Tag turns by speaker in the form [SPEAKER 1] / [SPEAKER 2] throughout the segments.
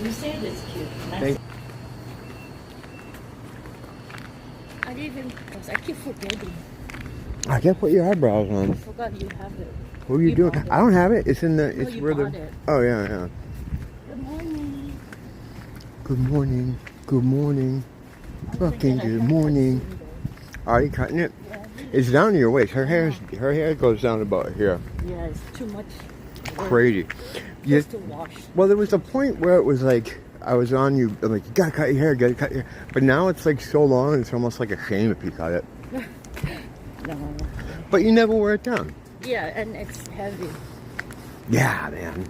[SPEAKER 1] You say it's cute.
[SPEAKER 2] Thank
[SPEAKER 1] I didn't even, because I keep forgetting.
[SPEAKER 2] I can't put your eyebrows
[SPEAKER 1] I
[SPEAKER 2] on.
[SPEAKER 1] forgot you have it.
[SPEAKER 2] What are you doing?
[SPEAKER 1] bought it.
[SPEAKER 2] I don't have it. It's in the.
[SPEAKER 1] No,
[SPEAKER 2] It's
[SPEAKER 1] you
[SPEAKER 2] where the.
[SPEAKER 1] bought it.
[SPEAKER 2] Oh yeah, yeah.
[SPEAKER 1] Good morning.
[SPEAKER 2] Good morning. Good morning.
[SPEAKER 1] I'm gonna
[SPEAKER 2] Fucking
[SPEAKER 1] get a
[SPEAKER 2] good
[SPEAKER 1] haircut
[SPEAKER 2] morning.
[SPEAKER 1] soon, though.
[SPEAKER 2] Are you cutting it?
[SPEAKER 1] Yeah,
[SPEAKER 2] It's down to your waist. Her hair goes down about here.
[SPEAKER 1] yeah, it's too much.
[SPEAKER 2] Crazy. Yeah.
[SPEAKER 1] Just to wash.
[SPEAKER 2] Well, there was a point where it was like I was on you. I'm like, you gotta cut your hair. Gotta cut your hair. But now it's like so long. It's almost like a shame if you cut it.
[SPEAKER 1] No.
[SPEAKER 2] But you never wear it down.
[SPEAKER 1] Yeah, and it's heavy.
[SPEAKER 2] Yeah, man.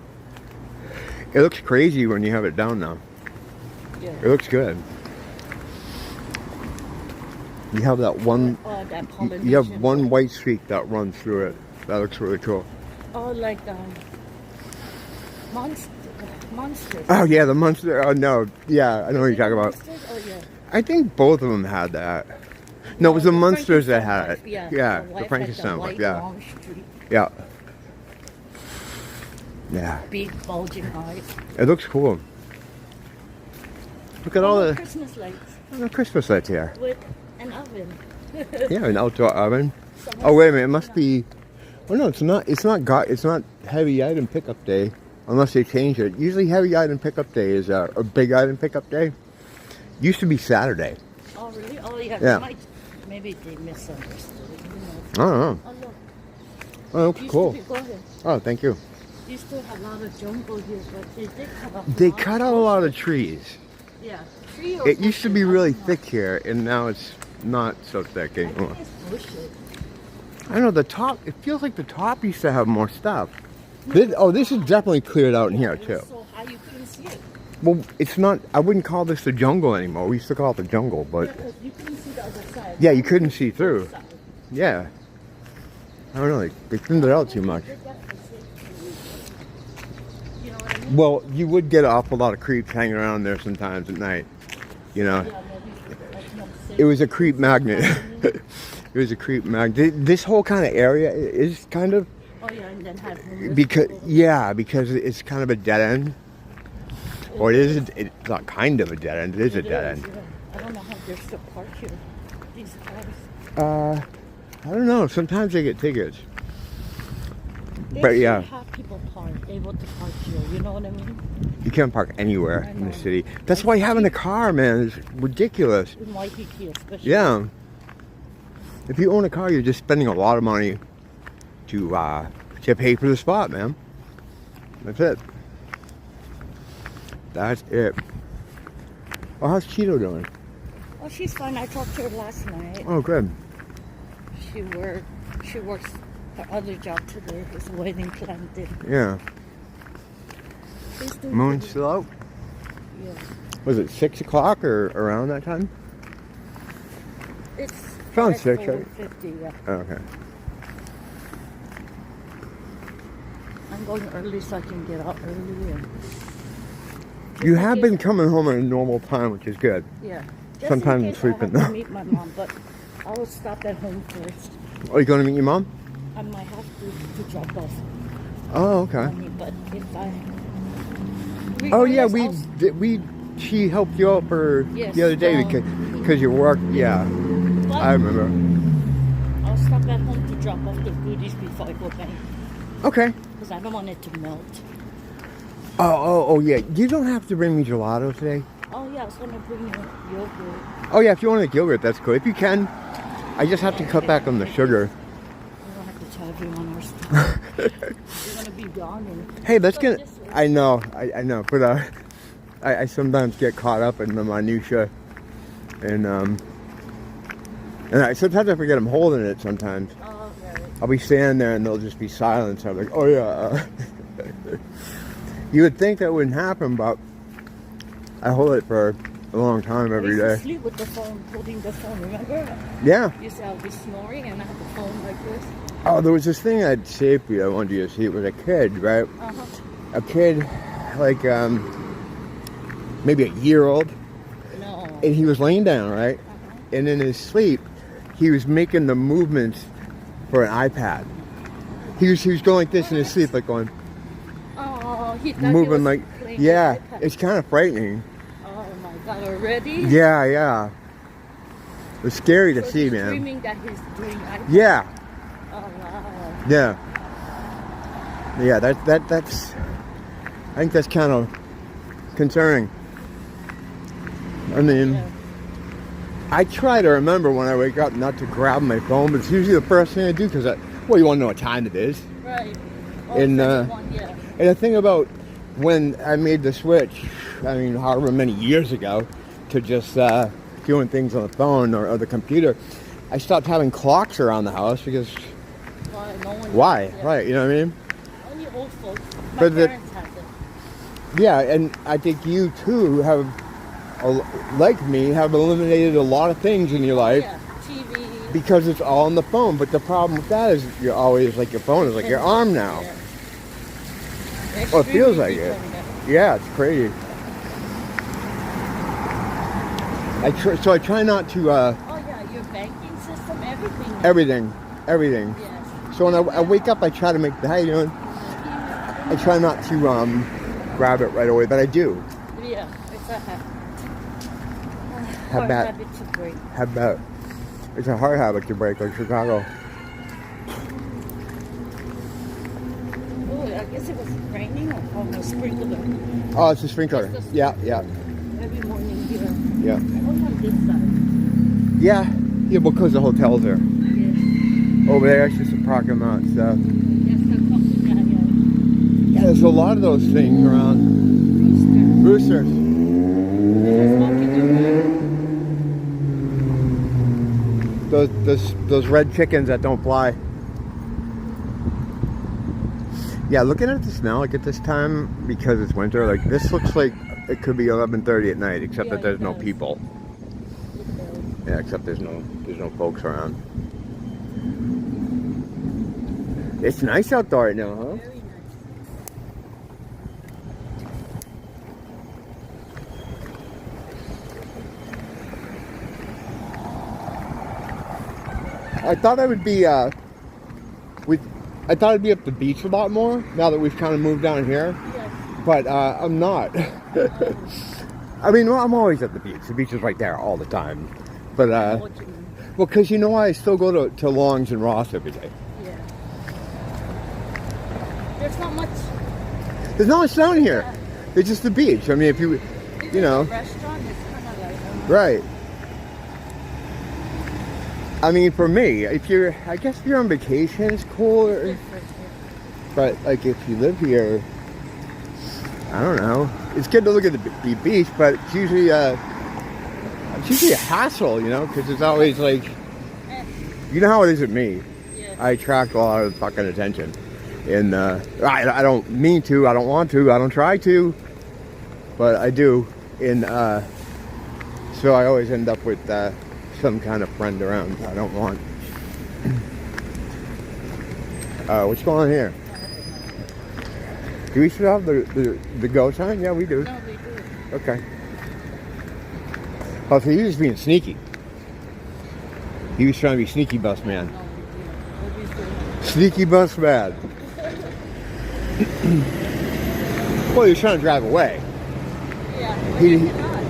[SPEAKER 2] It looks crazy when you have it down now.
[SPEAKER 1] Yeah.
[SPEAKER 2] It looks good. You have that one.
[SPEAKER 1] That
[SPEAKER 2] You
[SPEAKER 1] Polynesian.
[SPEAKER 2] have one white streak that runs through it. That looks really cool.
[SPEAKER 1] Oh, like monsters.
[SPEAKER 2] Oh yeah, the monster. Oh no, yeah, I know what you're talking about.
[SPEAKER 1] Monsters? Oh yeah.
[SPEAKER 2] I think both of them had that. No, it was the monsters that had it.
[SPEAKER 1] Yeah,
[SPEAKER 2] Yeah,
[SPEAKER 1] the
[SPEAKER 2] the
[SPEAKER 1] wife
[SPEAKER 2] Frankenstein
[SPEAKER 1] had the
[SPEAKER 2] one.
[SPEAKER 1] white
[SPEAKER 2] Yeah,
[SPEAKER 1] long streak,
[SPEAKER 2] yeah, yeah.
[SPEAKER 1] big bulging eyes.
[SPEAKER 2] It looks cool. Look at all the
[SPEAKER 1] Christmas lights
[SPEAKER 2] Christmas lights here.
[SPEAKER 1] with an oven.
[SPEAKER 2] Yeah, an outdoor oven. Oh wait a minute, it must be. Oh no, it's not. It's not heavy item pickup day, unless they change it. Usually, heavy item pickup day is a big item pickup day. Used to be Saturday.
[SPEAKER 1] Oh really? Oh yeah.
[SPEAKER 2] Yeah.
[SPEAKER 1] Maybe they misunderstood.
[SPEAKER 2] I don't know.
[SPEAKER 1] Oh look.
[SPEAKER 2] Oh, looks cool.
[SPEAKER 1] Go ahead.
[SPEAKER 2] Oh, thank you.
[SPEAKER 1] You still have a lot of jungle here, but they did cut off.
[SPEAKER 2] They cut out a lot of trees.
[SPEAKER 1] Yeah. Tree or
[SPEAKER 2] It used to be
[SPEAKER 1] bushes, I
[SPEAKER 2] really
[SPEAKER 1] don't know.
[SPEAKER 2] thick here, and now it's not so thick
[SPEAKER 1] I
[SPEAKER 2] anymore.
[SPEAKER 1] think it's bushes.
[SPEAKER 2] I know the top. It feels like the top used to have more stuff. This is definitely cleared out in here
[SPEAKER 1] It was
[SPEAKER 2] too.
[SPEAKER 1] so high you couldn't see it.
[SPEAKER 2] Well, it's not. I wouldn't call this the jungle anymore. We used to call it the jungle, but
[SPEAKER 1] Yeah, 'cause you couldn't see the other side.
[SPEAKER 2] yeah, you couldn't see through.
[SPEAKER 1] Side.
[SPEAKER 2] Yeah, I don't know. They thinned it out too much.
[SPEAKER 1] They did that for safety reasons. You know what I mean?
[SPEAKER 2] Well, you would get an awful lot of creeps hanging around there sometimes at night. You know,
[SPEAKER 1] Yeah, maybe like no
[SPEAKER 2] it was a creep magnet. It was a creep magnet. This whole kind of area is kind of
[SPEAKER 1] Oh yeah, and then have homeless
[SPEAKER 2] because
[SPEAKER 1] people.
[SPEAKER 2] because it's kind of a dead end. Or it is. It's not kind of a dead end. It is a dead end.
[SPEAKER 1] Yeah. I don't know how they're still parked here. These cars.
[SPEAKER 2] I don't know. Sometimes they get tickets.
[SPEAKER 1] They
[SPEAKER 2] But
[SPEAKER 1] should
[SPEAKER 2] yeah.
[SPEAKER 1] have people able to park here. You know what I mean?
[SPEAKER 2] You can't park anywhere
[SPEAKER 1] I
[SPEAKER 2] in the
[SPEAKER 1] know.
[SPEAKER 2] city. That's why having a car, man, is ridiculous.
[SPEAKER 1] In Waikiki, especially.
[SPEAKER 2] Yeah. If you own a car, you're just spending a lot of money to pay for the spot, man. That's it. That's it. Oh, how's Schizo doing?
[SPEAKER 1] Oh, she's fine. I talked to her last night.
[SPEAKER 2] Oh, good.
[SPEAKER 1] She works her other job today. It's wedding planted.
[SPEAKER 2] Yeah.
[SPEAKER 1] She's doing
[SPEAKER 2] Moon's
[SPEAKER 1] good.
[SPEAKER 2] still out?
[SPEAKER 1] Yeah.
[SPEAKER 2] Was it 6 o'clock or around that time?
[SPEAKER 1] It's
[SPEAKER 2] Around
[SPEAKER 1] at
[SPEAKER 2] 6, right?
[SPEAKER 1] 4:50, yeah.
[SPEAKER 2] Oh, okay.
[SPEAKER 1] I'm going early so I can get out early and
[SPEAKER 2] You have been coming home at a normal time, which is good.
[SPEAKER 1] yeah. Just
[SPEAKER 2] Sometimes
[SPEAKER 1] in case
[SPEAKER 2] sleeping,
[SPEAKER 1] I have
[SPEAKER 2] though.
[SPEAKER 1] to meet my mom, but I will stop at home first.
[SPEAKER 2] Are you going to meet your mom?
[SPEAKER 1] I might have to drop off
[SPEAKER 2] Oh, okay.
[SPEAKER 1] money, but if I
[SPEAKER 2] Oh yeah,
[SPEAKER 1] regardless,
[SPEAKER 2] she helped you out for
[SPEAKER 1] Yes,
[SPEAKER 2] the other day because you worked. Yeah,
[SPEAKER 1] but
[SPEAKER 2] I remember.
[SPEAKER 1] I'll stop at home to drop off the goodies before I go back
[SPEAKER 2] Okay.
[SPEAKER 1] because I don't want it to melt.
[SPEAKER 2] Oh yeah. You don't have to bring me gelato today.
[SPEAKER 1] Oh yeah, I was gonna bring you yogurt.
[SPEAKER 2] Oh yeah, if you want a yogurt, that's cool. If you can, I just have to cut back on the sugar.
[SPEAKER 1] I don't have to tell everyone our stuff. You're gonna be gone and
[SPEAKER 2] Hey, let's
[SPEAKER 1] Go
[SPEAKER 2] get.
[SPEAKER 1] this way.
[SPEAKER 2] I know, but I sometimes get caught up in the minutia, and sometimes I forget I'm holding it. Sometimes
[SPEAKER 1] oh right.
[SPEAKER 2] I'll be standing there and there'll just be silence. I'm like, oh yeah. You would think that wouldn't happen, but I hold it for a long time every
[SPEAKER 1] I used to
[SPEAKER 2] day.
[SPEAKER 1] sleep with the phone, holding the phone. Remember?
[SPEAKER 2] Yeah.
[SPEAKER 1] You said I'll be snoring and I have the phone like this.
[SPEAKER 2] Oh, there was this thing I'd saved for you. I wanted you to see. It was a kid, right?
[SPEAKER 1] Uh-huh.
[SPEAKER 2] A kid, like maybe a year old,
[SPEAKER 1] No.
[SPEAKER 2] and he was laying down, right?
[SPEAKER 1] Uh-huh.
[SPEAKER 2] And in his sleep, he was making the movements for an iPad. He was going like this in his sleep, like going,
[SPEAKER 1] Oh, he thought
[SPEAKER 2] moving
[SPEAKER 1] he was
[SPEAKER 2] like,
[SPEAKER 1] playing playing
[SPEAKER 2] Yeah,
[SPEAKER 1] with iPad.
[SPEAKER 2] it's kind of frightening.
[SPEAKER 1] Oh my God, already?
[SPEAKER 2] Yeah, yeah. It's scary to
[SPEAKER 1] So
[SPEAKER 2] see,
[SPEAKER 1] he's
[SPEAKER 2] man.
[SPEAKER 1] dreaming that he's doing iPad.
[SPEAKER 2] Yeah,
[SPEAKER 1] Oh wow.
[SPEAKER 2] yeah. Yeah, that's I think that's kind of concerning. I mean,
[SPEAKER 1] Yeah.
[SPEAKER 2] I try to remember when I wake up not to grab my phone, but it's usually the first thing I do because well, you want to know what time it is.
[SPEAKER 1] Right.
[SPEAKER 2] And
[SPEAKER 1] Yeah.
[SPEAKER 2] and the thing about when I made the switch, I mean, however many years ago, to just doing things on the phone or the computer, I stopped having clocks around the house because
[SPEAKER 1] Why? No one
[SPEAKER 2] why?
[SPEAKER 1] does, yeah.
[SPEAKER 2] Right? You know what I mean?
[SPEAKER 1] Only old folks. My
[SPEAKER 2] But the-
[SPEAKER 1] parents have it.
[SPEAKER 2] Yeah, and I think you too have, like me, have eliminated a lot of things in your life.
[SPEAKER 1] Yeah. TV.
[SPEAKER 2] Because it's all on the phone, but the problem with that is you're always like your phone is like your arm now.
[SPEAKER 1] Yeah.
[SPEAKER 2] Well, it feels like
[SPEAKER 1] Extremely
[SPEAKER 2] it.
[SPEAKER 1] dependent.
[SPEAKER 2] Yeah, it's crazy. So I try not to
[SPEAKER 1] Oh yeah, your banking system, everything.
[SPEAKER 2] everything.
[SPEAKER 1] Yes.
[SPEAKER 2] So when I wake up, I try to make how you doing? I try not to grab it right away, but I do.
[SPEAKER 1] Yeah, it's a habit.
[SPEAKER 2] How
[SPEAKER 1] Hard
[SPEAKER 2] about
[SPEAKER 1] habit to break.
[SPEAKER 2] how about it's a hard habit to break, like Chicago.
[SPEAKER 1] Oh, I guess it was raining or almost sprinkler.
[SPEAKER 2] Oh, it's a sprinkler.
[SPEAKER 1] It's a
[SPEAKER 2] Yeah, yeah,
[SPEAKER 1] Every morning here.
[SPEAKER 2] yeah,
[SPEAKER 1] Oh, on this side.
[SPEAKER 2] yeah. Because the hotel's there.
[SPEAKER 1] Yes.
[SPEAKER 2] Over there, it's just a parking lot stuff.
[SPEAKER 1] Yes, the coffee guy.
[SPEAKER 2] Yeah, there's a lot of those things around.
[SPEAKER 1] Rooster.
[SPEAKER 2] Roosters.
[SPEAKER 1] Just walking around.
[SPEAKER 2] Those red chickens that don't fly. Yeah, looking at this now, like at this time, because it's winter, like this looks like it could be 11:30 at night, except
[SPEAKER 1] Yeah,
[SPEAKER 2] that there's
[SPEAKER 1] it
[SPEAKER 2] no
[SPEAKER 1] does.
[SPEAKER 2] people. Yeah, except there's no folks around. It's nice out there right now, huh?
[SPEAKER 1] Very nice.
[SPEAKER 2] I thought I would be I thought I'd be up the beach a lot more now that we've kind of moved down here,
[SPEAKER 1] Yes.
[SPEAKER 2] but I'm not. I mean, well, I'm always at the beach. The beach is right there all the time. But
[SPEAKER 1] I know what you mean.
[SPEAKER 2] well, because you know why I still go to Long's and Ross every day.
[SPEAKER 1] Yeah. There's not much.
[SPEAKER 2] There's not much down here. It's just the beach. I mean, if you know,
[SPEAKER 1] The restaurant is kind of like.
[SPEAKER 2] right. I mean, for me, I guess if you're on vacation, it's cool.
[SPEAKER 1] Different,
[SPEAKER 2] But like, if you live here, I don't know. It's good to look at the beach, but it's usually a hassle, you know, because it's always like,
[SPEAKER 1] yeah.
[SPEAKER 2] you know how it is with me.
[SPEAKER 1] Yeah.
[SPEAKER 2] I attract a lot of fucking attention, and I don't mean to, I don't want to, I don't try to, but I do, and so I always end up with some kind of friend around I don't want. What's going on here? Do we still have the go sign? Yeah, we do.
[SPEAKER 1] No, we do.
[SPEAKER 2] Okay. Oh, so he was being sneaky. He was trying to be sneaky bus man.
[SPEAKER 1] No, we do. Always do.
[SPEAKER 2] Sneaky bus man. Well, he was trying to drive away.
[SPEAKER 1] Yeah. But
[SPEAKER 2] He-
[SPEAKER 1] you cannot. You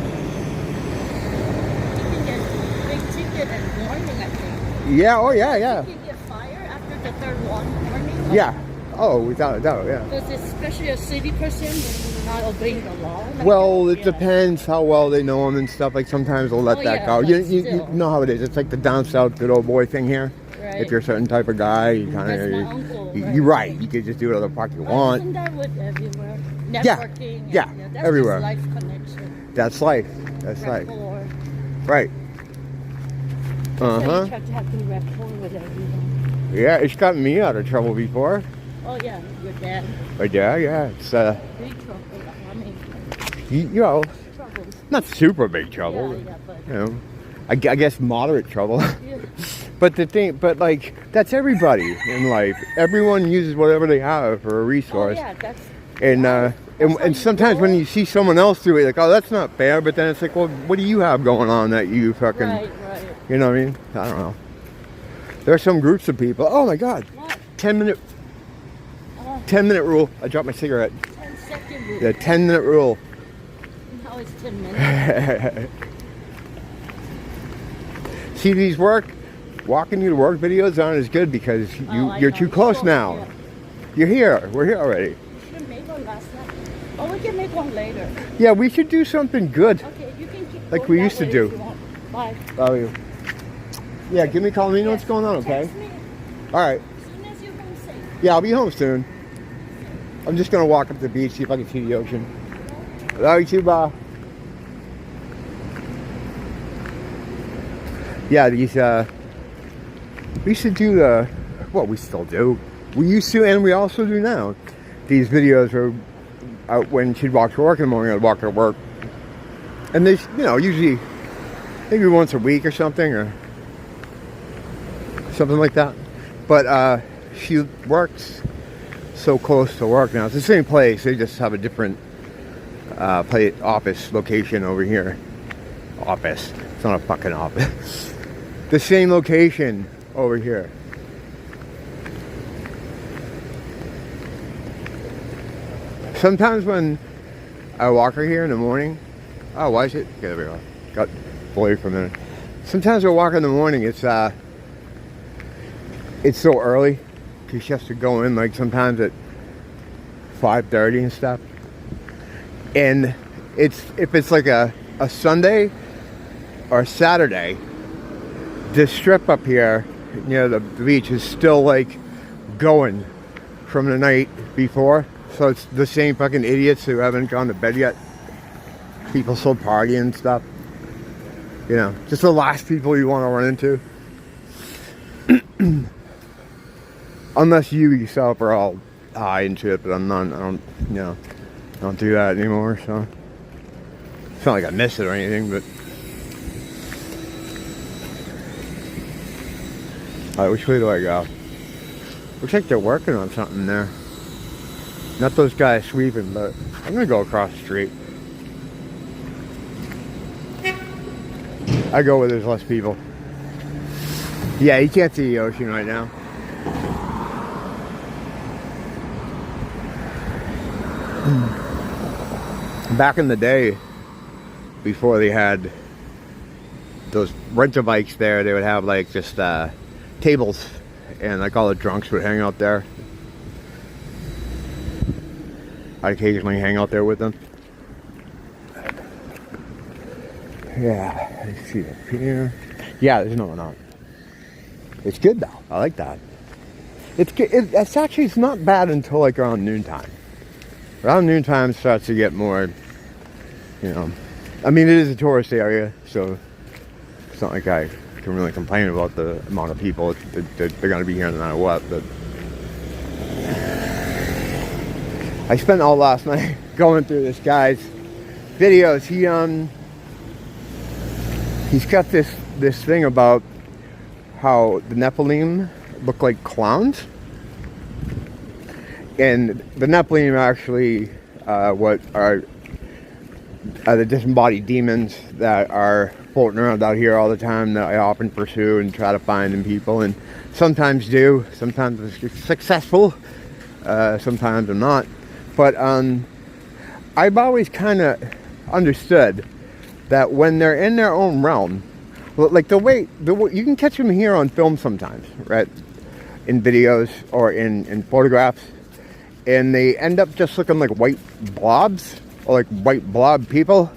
[SPEAKER 1] can get big ticket and warning, I think.
[SPEAKER 2] Yeah, oh yeah, yeah.
[SPEAKER 1] You can get fired after the third warning.
[SPEAKER 2] Yeah. Oh, without a doubt, yeah.
[SPEAKER 1] Because especially a city person not obeying the law. Like,
[SPEAKER 2] Well, it
[SPEAKER 1] yeah.
[SPEAKER 2] depends how well they know him and stuff. Like sometimes they'll let
[SPEAKER 1] Oh,
[SPEAKER 2] that
[SPEAKER 1] yeah,
[SPEAKER 2] go.
[SPEAKER 1] but
[SPEAKER 2] You
[SPEAKER 1] still.
[SPEAKER 2] know how it is. It's like the down south good old boy thing here.
[SPEAKER 1] Right.
[SPEAKER 2] If you're a certain type of guy, you kind
[SPEAKER 1] That's my
[SPEAKER 2] of
[SPEAKER 1] uncle,
[SPEAKER 2] you're right. You could just do whatever the fuck you
[SPEAKER 1] But
[SPEAKER 2] want.
[SPEAKER 1] isn't that with everywhere?
[SPEAKER 2] Yeah,
[SPEAKER 1] Networking. and,
[SPEAKER 2] yeah,
[SPEAKER 1] that's
[SPEAKER 2] everywhere.
[SPEAKER 1] Just life connection.
[SPEAKER 2] That's life. That's life.
[SPEAKER 1] Rapport.
[SPEAKER 2] Right.
[SPEAKER 1] So
[SPEAKER 2] Uh huh.
[SPEAKER 1] you try to have good rapport with everyone.
[SPEAKER 2] Yeah, it's gotten me out of trouble before.
[SPEAKER 1] Oh yeah, your dad.
[SPEAKER 2] But yeah, it's
[SPEAKER 1] Big trouble. I mean,
[SPEAKER 2] you know,
[SPEAKER 1] trouble.
[SPEAKER 2] not super big trouble.
[SPEAKER 1] Yeah, but
[SPEAKER 2] You know, I guess moderate trouble.
[SPEAKER 1] yeah.
[SPEAKER 2] But like, that's everybody in life. Everyone uses whatever they have for a
[SPEAKER 1] Oh
[SPEAKER 2] resource.
[SPEAKER 1] yeah, that's.
[SPEAKER 2] And
[SPEAKER 1] how
[SPEAKER 2] and
[SPEAKER 1] you
[SPEAKER 2] sometimes when
[SPEAKER 1] roll.
[SPEAKER 2] you see someone else do it, like, oh, that's not fair. But then it's like, well, what do you have going on that you fucking,
[SPEAKER 1] Right.
[SPEAKER 2] you know what I mean? I don't know. There are some groups of people. Oh my God,
[SPEAKER 1] What?
[SPEAKER 2] 10-minute rule. I dropped my cigarette.
[SPEAKER 1] 10 seconds. walking route.
[SPEAKER 2] The 10-minute rule.
[SPEAKER 1] Now it's 10 minutes.
[SPEAKER 2] See, these walking you to work videos aren't as good because you're too close now.
[SPEAKER 1] Yeah.
[SPEAKER 2] You're here. We're here already.
[SPEAKER 1] Should have made one last night. Oh, we can make one later.
[SPEAKER 2] Yeah, we should do something good.
[SPEAKER 1] Okay, you can keep
[SPEAKER 2] Like
[SPEAKER 1] going
[SPEAKER 2] we
[SPEAKER 1] that
[SPEAKER 2] used to
[SPEAKER 1] way
[SPEAKER 2] do.
[SPEAKER 1] if you want. Bye.
[SPEAKER 2] Love you. Yeah, give me a call. Let me know what's going on, okay?
[SPEAKER 1] Text me
[SPEAKER 2] All right.
[SPEAKER 1] as soon as you're home safe.
[SPEAKER 2] Yeah, I'll be home soon. I'm just going to walk up to the beach, see if I can see the ocean. Love you too, bye. Yeah, these, we used to do well, we still do. We used to, and we also do now. These videos were out when she'd walk to work in the morning, I'd walk her to work. And there's, usually maybe once a week or something like that. But she works so close to work now. It's the same place. They just have a different office location over here. Office. It's not a fucking office. The same location over here. Sometimes when I walk her here in the morning, oh, why is it? Okay, there we go. Got blurry for a minute. Sometimes I walk in the morning. It's so early because she has to go in like sometimes at 5:30 and stuff. And if it's like a Sunday or a Saturday, this strip up here near the beach is still like going from the night before. So it's the same fucking idiots who haven't gone to bed yet. People still partying and stuff. Just the last people you want to run into. Unless you yourself are all high into it, but I'm not. I don't do that anymore. So it's not like I miss it or anything, but. Alright, which way do I go? Looks like they're working on something there. Not those guys sweeping, but I'm gonna go across the street. I go where there's less people. Yeah, you can't see the ocean right now. Back in the day, before they had those rental bikes there, they would have like just tables, and like all the drunks would hang out there. I'd occasionally hang out there with them. Yeah, let's see up here. Yeah, there's no one out. It's good though. I like that. It's good. It's not bad until like around noontime. Around noontime it starts to get more, I mean, it is a tourist area, so it's not like I can really complain about the amount of people they're going to be here no matter what. But I spent all last night going through this guy's videos. He's got this thing about how the Nephilim look like clowns. And the Nephilim are actually what are the disembodied demons that are floating around out here all the time that I often pursue and try to find in people, and sometimes do. Sometimes it's successful, sometimes I'm not. But I've always kind of understood that when they're in their own realm, like the way you can catch them here on film sometimes, right? In videos or in photographs, and they end up just looking like white blobs, or like white blob people,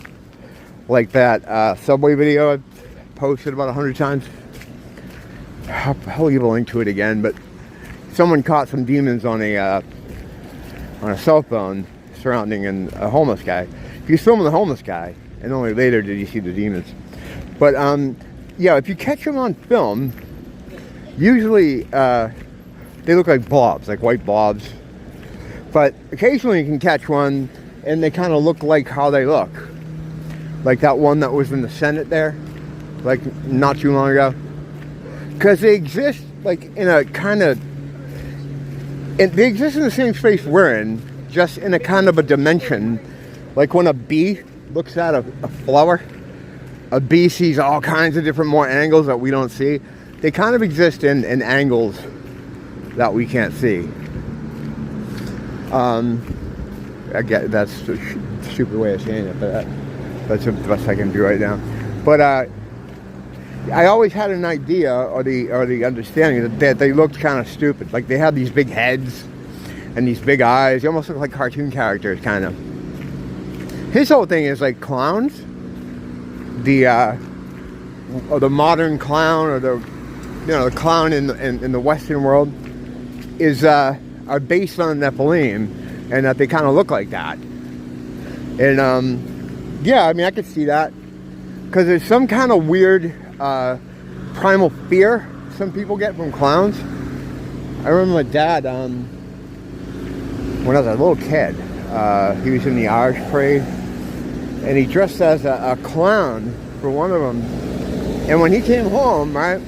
[SPEAKER 2] like that subway video I posted about 100 times. I'll leave a link to it again, but someone caught some demons on a cell phone surrounding a homeless guy. He was filming the homeless guy, and only later did you see the demons. But yeah, if you catch them on film, usually they look like blobs, like white blobs. But occasionally you can catch one and they kind of look like how they look. Like that one that was in the Senate there, like not too long ago. Because they exist like in a kind of, they exist in the same space we're in, just in a kind of a dimension. Like when a bee looks at a flower, a bee sees all kinds of different more angles that we don't see. They kind of exist in angles that we can't see. I get that's a stupid way of saying it, but that's the best I can do right now. But I always had an idea or the understanding that they looked kind of stupid. Like they had these big heads and these big eyes. They almost look like cartoon characters, kind of. His whole thing is like clowns. Or the modern clown, or the clown in the Western world are based on Nephilim, and that they kind of look like that. And yeah, I mean, I could see that because there's some kind of weird primal fear some people get from clowns. I remember my dad when I was a little kid. He was in the Irish parade, and he dressed as a clown for one of them. And when he came home, right,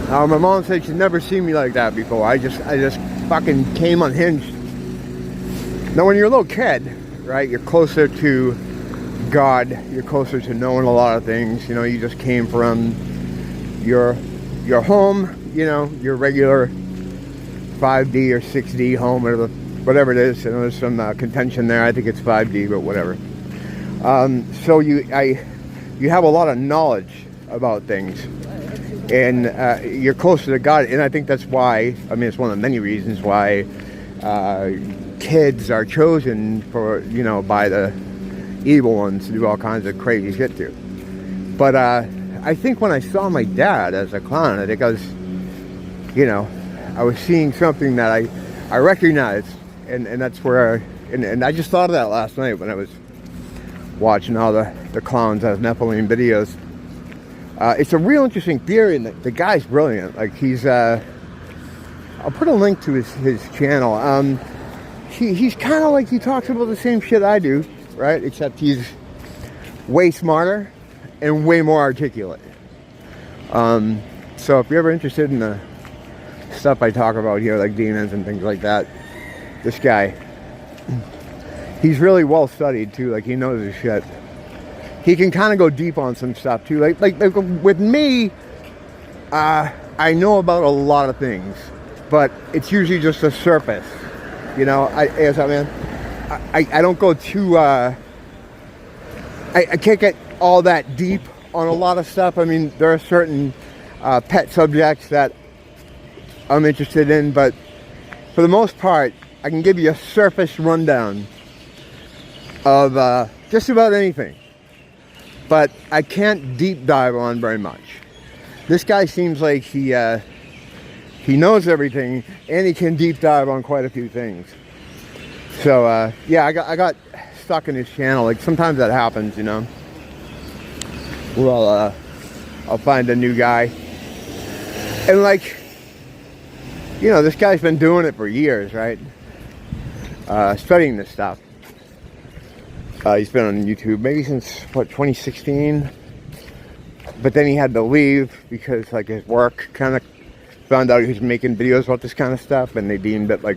[SPEAKER 2] my mom said she'd never seen me like that before. I just fucking came unhinged. Now, when you're a little kid, right, you're closer to God. You're closer to knowing a lot of things. You know, you just came from your home. You know, your regular 5D or 6D home, whatever it is. And there's some contention there. I think it's 5D, but whatever. So you have a lot of knowledge about things, and you're closer to God, and I think that's why, I mean, it's one of the many reasons why kids are chosen for, you know, by the evil ones to do all kinds of crazy shit to. But I think when I saw my dad as a clown, I think I was, you know, I was seeing something that I recognized, and that's where, and I just thought of that last night when I was watching all the clowns as Nephilim videos. It's a real interesting theory, and the guy's brilliant. Like he's, I'll put a link to his channel. He's kind of like, he talks about the same shit I do, right? Except he's way smarter and way more articulate. So if you're ever interested in the stuff I talk about here, like demons and things like that, this guy, he's really well studied too. Like he knows his shit. He can kind of go deep on some stuff too. Like with me, I know about a lot of things, but it's usually just the surface. You know, I don't go too. I can't get all that deep on a lot of stuff. I mean, there are certain pet subjects that I'm interested in, but for the most part, I can give you a surface rundown of just about anything, but I can't deep dive on very much. This guy seems like he knows everything, and he can deep dive on quite a few things. So yeah, I got stuck in his channel. Like sometimes that happens, you know. Well, I'll find a new guy, and like, you know, this guy's been doing it for years, right? Studying this stuff. He's been on YouTube maybe since, what, 2016? But then he had to leave because, like, his work kind of found out he was making videos about this kind of stuff, and they deemed it, like,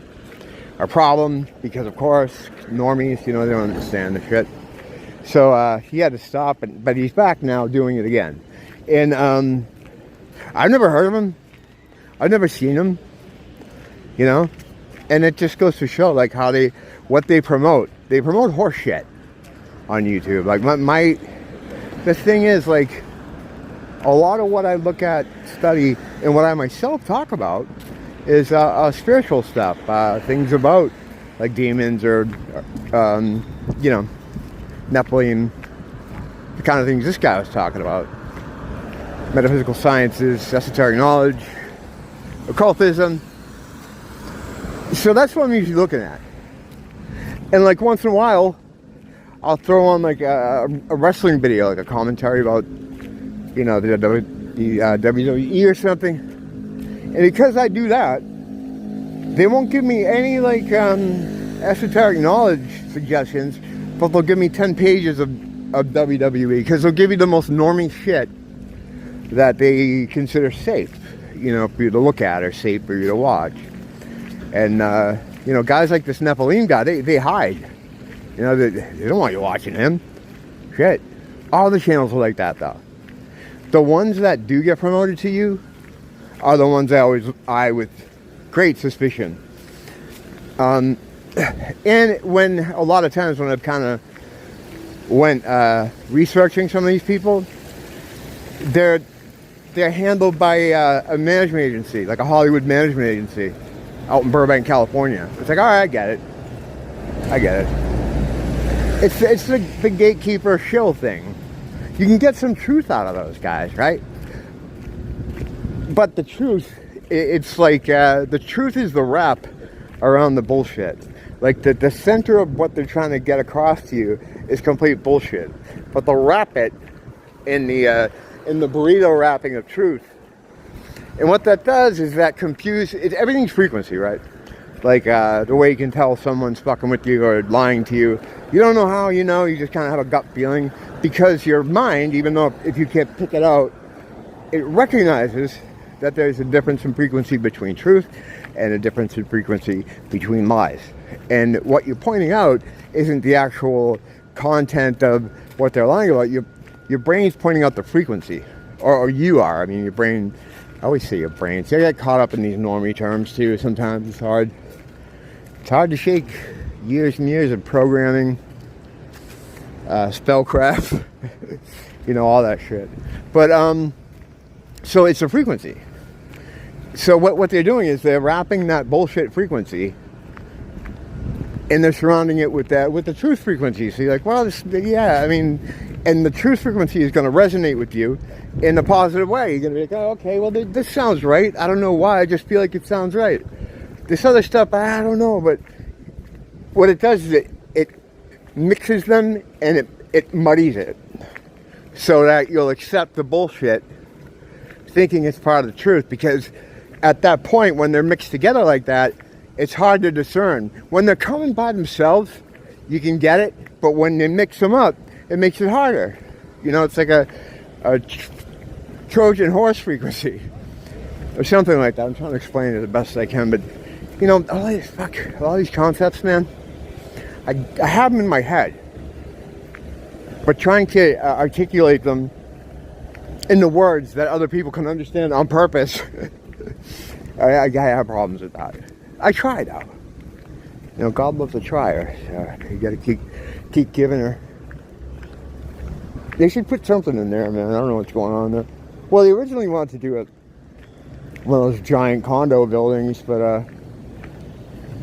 [SPEAKER 2] a problem because, of course, normies, you know, they don't understand the shit. So he had to stop, but he's back now doing it again. And I've never heard of him. I've never seen him, you know? And it just goes to show, like, how what they promote. They promote horse shit on YouTube. Like the thing is, like, a lot of what I look at, study, and what I myself talk about is spiritual stuff, things about like demons or you know, Nephilim, the kind of things this guy was talking about. Metaphysical sciences, esoteric knowledge, occultism. So that's what I'm usually looking at. And like once in a while, I'll throw on like a wrestling video, like a commentary about, you know, the WWE or something. And because I do that, they won't give me any like esoteric knowledge suggestions, but they'll give me 10 pages of WWE, because they'll give you the most normie shit that they consider safe, you know, for you to look at or safe for you to watch. And you know, guys like this Nephilim guy, they hide. You know, they don't want you watching him. Shit. All the channels are like that, though. The ones that do get promoted to you are the ones I always eye with great suspicion. and when a lot of times when I've kind of went researching some of these people, they're handled by a management agency, like a Hollywood management agency out in Burbank, California. It's like, all right, I get it. It's the gatekeeper shill thing. You can get some truth out of those guys, right? But the truth, it's like the truth is the wrap around the bullshit. Like the center of what they're trying to get across to you is complete bullshit. But they'll wrap it in the burrito wrapping of truth. And what that does is that everything's frequency, right? Like the way you can tell someone's fucking with you or lying to you. You don't know how you know, you just kind of have a gut feeling. Because your mind, even though if you can't pick it out, it recognizes that there's a difference in frequency between truth and a difference in frequency between lies. And what you're pointing out isn't the actual content of what they're lying about. Your brain's pointing out the frequency. Or you are. I mean, your brain, I always say your brain. See, I get caught up in these normie terms too. Sometimes it's hard. It's hard to shake years and years of programming, spellcraft, all that shit. But, so it's a frequency. So what they're doing is they're wrapping that bullshit frequency and they're surrounding it with the truth frequency. So you're like, well, and the truth frequency is going to resonate with you in a positive way. You're going to be like, oh, okay, well, this sounds right. I don't know why. I just feel like it sounds right. This other stuff, I don't know. But what it does is it mixes them and it muddies it so that you'll accept the bullshit thinking it's part of the truth. Because at that point, when they're mixed together like that, it's hard to discern. When they're coming by themselves, you can get it. But when they mix them up, it makes it harder. It's like a Trojan horse frequency or something like that. I'm trying to explain it the best I can, but a lot of these concepts, man, I have them in my head, but trying to articulate them in the words that other people can understand on purpose, I have problems with that. I try though. God loves a trier. So you got to keep giving her. They should put something in there, man. I don't know what's going on there. Well, they originally wanted to do one of those giant condo buildings, but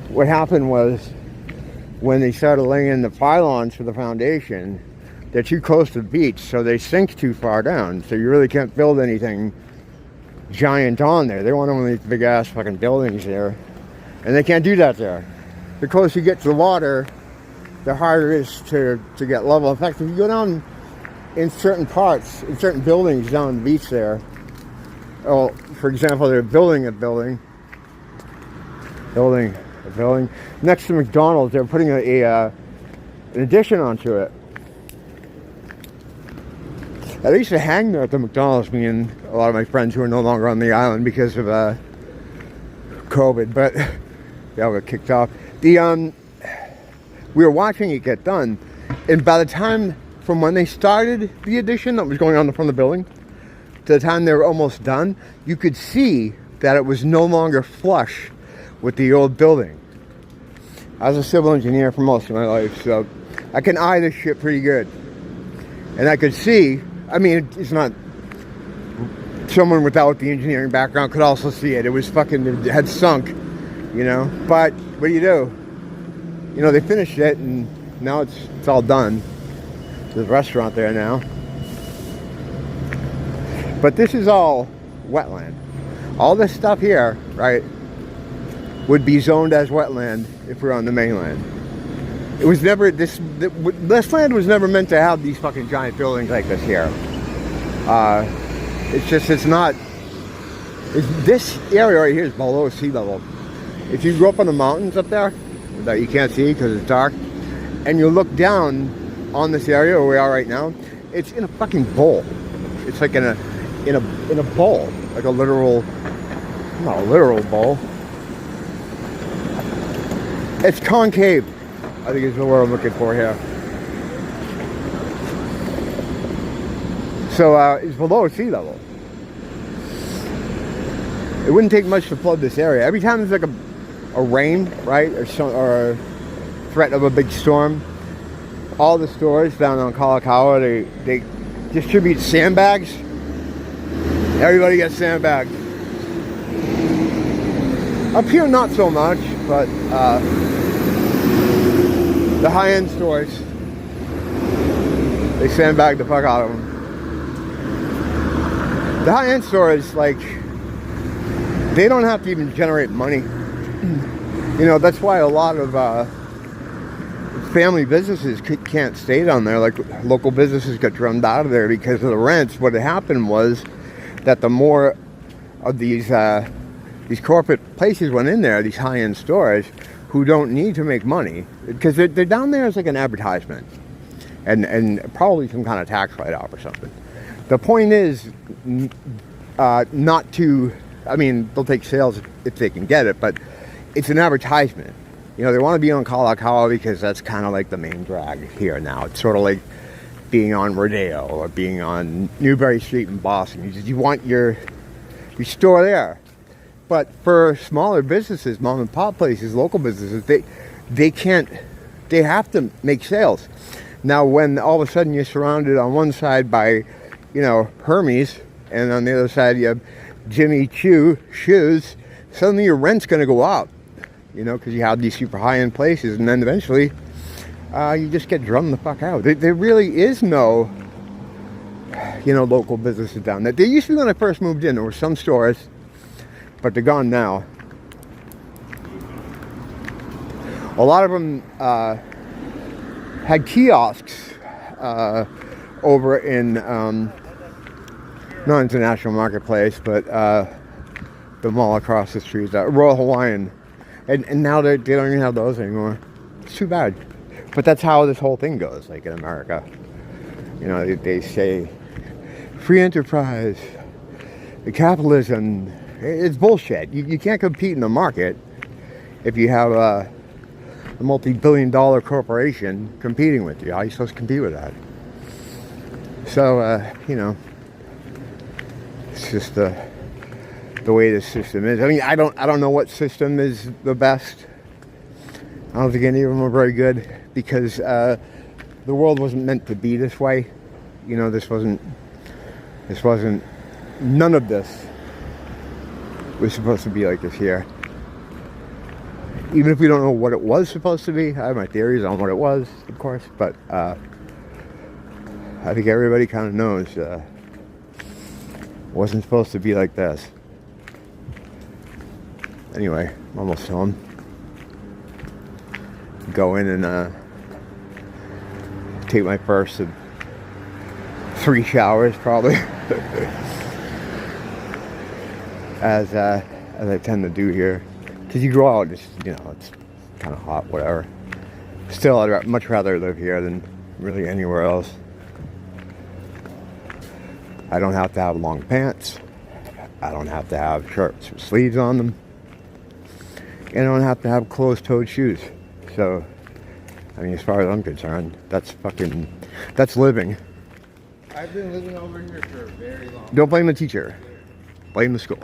[SPEAKER 2] what happened was when they started laying in the pylons for the foundation, they're too close to the beach, so they sink too far down. So you really can't build anything giant on there. They want one of these big ass fucking buildings there, and they can't do that there. The closer you get to the water, the harder it is to get level. In fact, if you go down in certain parts, in certain buildings down the beach there, for example, they're building a building next to McDonald's. They're putting an addition onto it. I used to hang there at the McDonald's, me and a lot of my friends who are no longer on the island because of COVID, but they all got kicked off. We were watching it get done, and by the time from when they started the addition that was going on in front of the building to the time they were almost done, you could see that it was no longer flush with the old building. I was a civil engineer for most of my life, so I can eye this shit pretty good. And I could see, it's not, someone without the engineering background could also see it. It was it had sunk, But what do you do? They finished it and now it's all done. There's a restaurant there now. But this is all wetland. All this stuff here, right, would be zoned as wetland if we're on the mainland. It was never, this land was never meant to have these fucking giant buildings like this here. This area right here is below sea level. If you go up on the mountains up there, that you can't see because it's dark, and you look down on this area where we are right now, it's in a fucking bowl. It's like in a bowl, like a literal, not a literal bowl. It's concave, I think is the word I'm looking for here. So it's below sea level. It wouldn't take much to flood this area. Every time there's like a rain, right, or threat of a big storm, all the stores down on Kalakaua, they distribute sandbags. Everybody gets sandbags. Up here, not so much, but the high-end stores, they sandbag the fuck out of them. The high-end stores, like, they don't have to even generate money. You know, that's why a lot of family businesses can't stay down there. Like, local businesses got drummed out of there because of the rents. What had happened was that the more of these corporate places went in there, these high-end stores, who don't need to make money, because they're down there as like an advertisement, and probably some kind of tax write-off or something. The point is not to, I mean, they'll take sales if they can get it, but it's an advertisement. You know, they want to be on Kalakaua because that's kind of like the main drag here now. It's sort of like being on Rodeo or being on Newbury Street in Boston. You want your store there. But for smaller businesses, mom and pop places, local businesses, they have to make sales. Now, when all of a sudden you're surrounded on one side by, you know, Hermes, and on the other side you have Jimmy Choo shoes, suddenly your rent's going to go up, you know, because you have these super high-end places, and then eventually you just get drummed the fuck out. There really is no, you know, local businesses down there. There used to be when I first moved in. There were some stores, but they're gone now. A lot of them had kiosks over in, not International Marketplace, but the mall across the street, Royal Hawaiian. And now they don't even have those anymore. It's too bad. But that's how this whole thing goes, like in America. You know, they say free enterprise, capitalism. It's bullshit. You can't compete in the market if you have a multi-billion-dollar corporation competing with you. How are you supposed to compete with that? So, you know, it's just the way the system is. I mean, I don't know what system is the best. I don't think any of them are very good, because the world wasn't meant to be this way. You know, none of this was supposed to be like this here. Even if we don't know what it was supposed to be. I have my theories on what it was, of course, but I think everybody kind of knows it wasn't supposed to be like this. Anyway, I'm almost home. Go in and take my first of 3 showers, probably. as I tend to do here, because you go out, it's, you know, it's kind of hot, whatever. Still, I'd much rather live here than really anywhere else. I don't have to have long pants. I don't have to have shirts with sleeves on them. And I don't have to have closed-toed shoes. So, I mean, as far as I'm concerned, that's living.
[SPEAKER 3] I've been living over here for a very long time.
[SPEAKER 2] Don't blame the teacher. Blame the school.